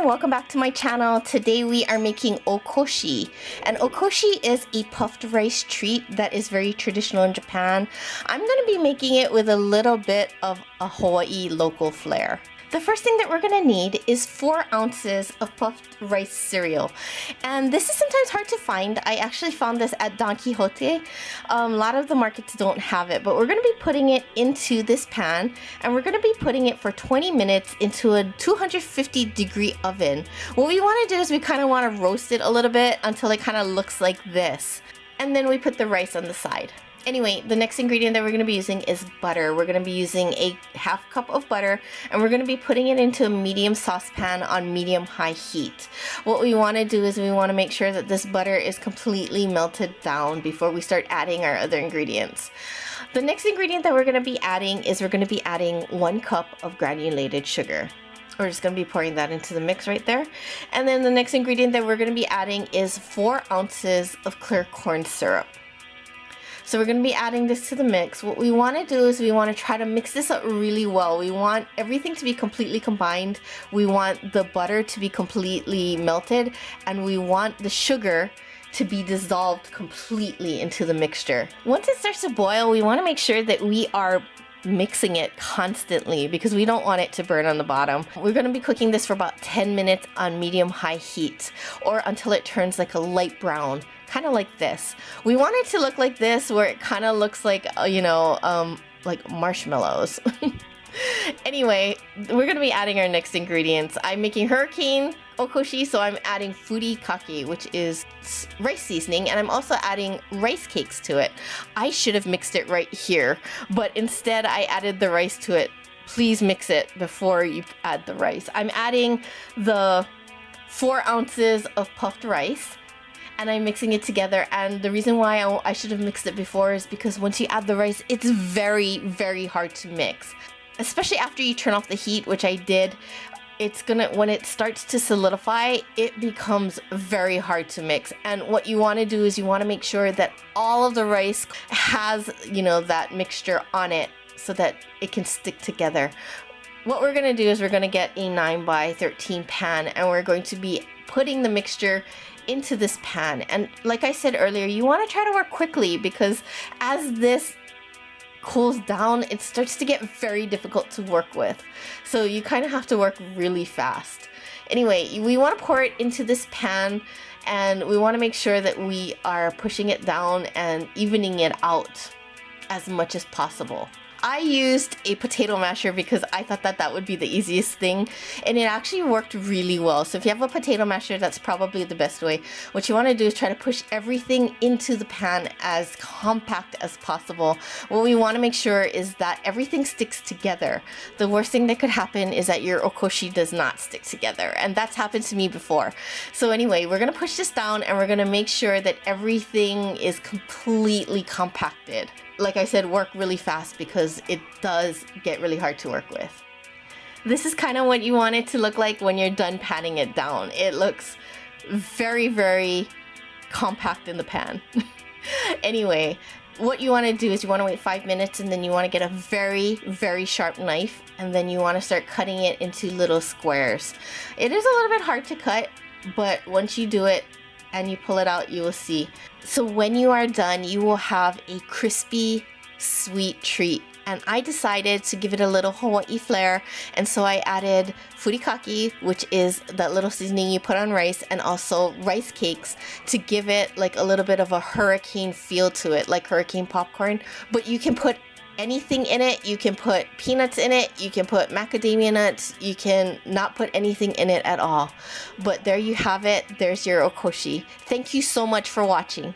everyone, welcome back to my channel. Today we are making okoshi, and okoshi is a puffed rice treat that is very traditional in Japan. I'm going to be making it with a little bit of a Hawaii local flair. The first thing that we're going to need is 4 ounces of puffed rice cereal, and this is sometimes hard to find. I actually found this at Don Quixote. A lot of the markets don't have it, but we're going to be putting it into this pan, and we're going to be putting it for 20 minutes into a 250 degree oven. What we want to do is we kind of want to roast it a little bit until it kind of looks like this, and then we put the rice on the side. Anyway, the next ingredient that we're going to be using is butter. We're going to be using a half cup of butter, and we're going to be putting it into a medium saucepan on medium-high heat. What we want to do is we want to make sure that this butter is completely melted down before we start adding our other ingredients. The next ingredient that we're going to be adding is 1 cup of granulated sugar. We're just going to be pouring that into the mix right there. And then the next ingredient that we're going to be adding is 4 ounces of clear corn syrup. So we're going to be adding this to the mix. What we want to do is we want to try to mix this up really well. We want everything to be completely combined. We want the butter to be completely melted, and we want the sugar to be dissolved completely into the mixture. Once it starts to boil, we want to make sure that we are mixing it constantly because we don't want it to burn on the bottom. We're going to be cooking this for about 10 minutes on medium-high heat, or until it turns like a light brown, kind of like this. We want it to look like this, where it kind of looks like, like marshmallows. Anyway, we're going to be adding our next ingredients. I'm making hurricane okoshi, so I'm adding furikake, which is rice seasoning, and I'm also adding rice cakes to it. I should have mixed it right here, but instead I added the rice to it. Please mix it before you add the rice. I'm adding the 4 ounces of puffed rice, and I'm mixing it together. And the reason why I should have mixed it before is because once you add the rice, it's very, very hard to mix. Especially after you turn off the heat, which I did, when it starts to solidify, it becomes very hard to mix. And what you want to do is you want to make sure that all of the rice has, that mixture on it so that it can stick together. What we're going to do is we're going to get a 9x13 pan, and we're going to be putting the mixture into this pan. And like I said earlier, you want to try to work quickly, because as this cools down, it starts to get very difficult to work with. So you kind of have to work really fast. Anyway, we want to pour it into this pan, and we want to make sure that we are pushing it down and evening it out as much as possible. I used a potato masher because I thought that would be the easiest thing, and it actually worked really well. So if you have a potato masher, that's probably the best way. What you want to do is try to push everything into the pan as compact as possible. What we want to make sure is that everything sticks together. The worst thing that could happen is that your okoshi does not stick together, and that's happened to me before. So anyway, we're going to push this down, and we're going to make sure that everything is completely compacted. Like I said, work really fast because it does get really hard to work with. This is kind of what you want it to look like when you're done patting it down. It looks very, very compact in the pan. Anyway, what you want to do is you want to wait 5 minutes, and then you want to get a very, very sharp knife, and then you want to start cutting it into little squares. It is a little bit hard to cut, but once you do it and you pull it out, you will see. So when you are done, you will have a crispy, sweet treat. And I decided to give it a little Hawaii flair, and so I added furikake, which is that little seasoning you put on rice, and also rice cakes to give it like a little bit of a hurricane feel to it, like hurricane popcorn. But you can put anything in it. You can put peanuts in it, you can put macadamia nuts, you can not put anything in it at all. But there you have it. There's your okoshi. Thank you so much for watching.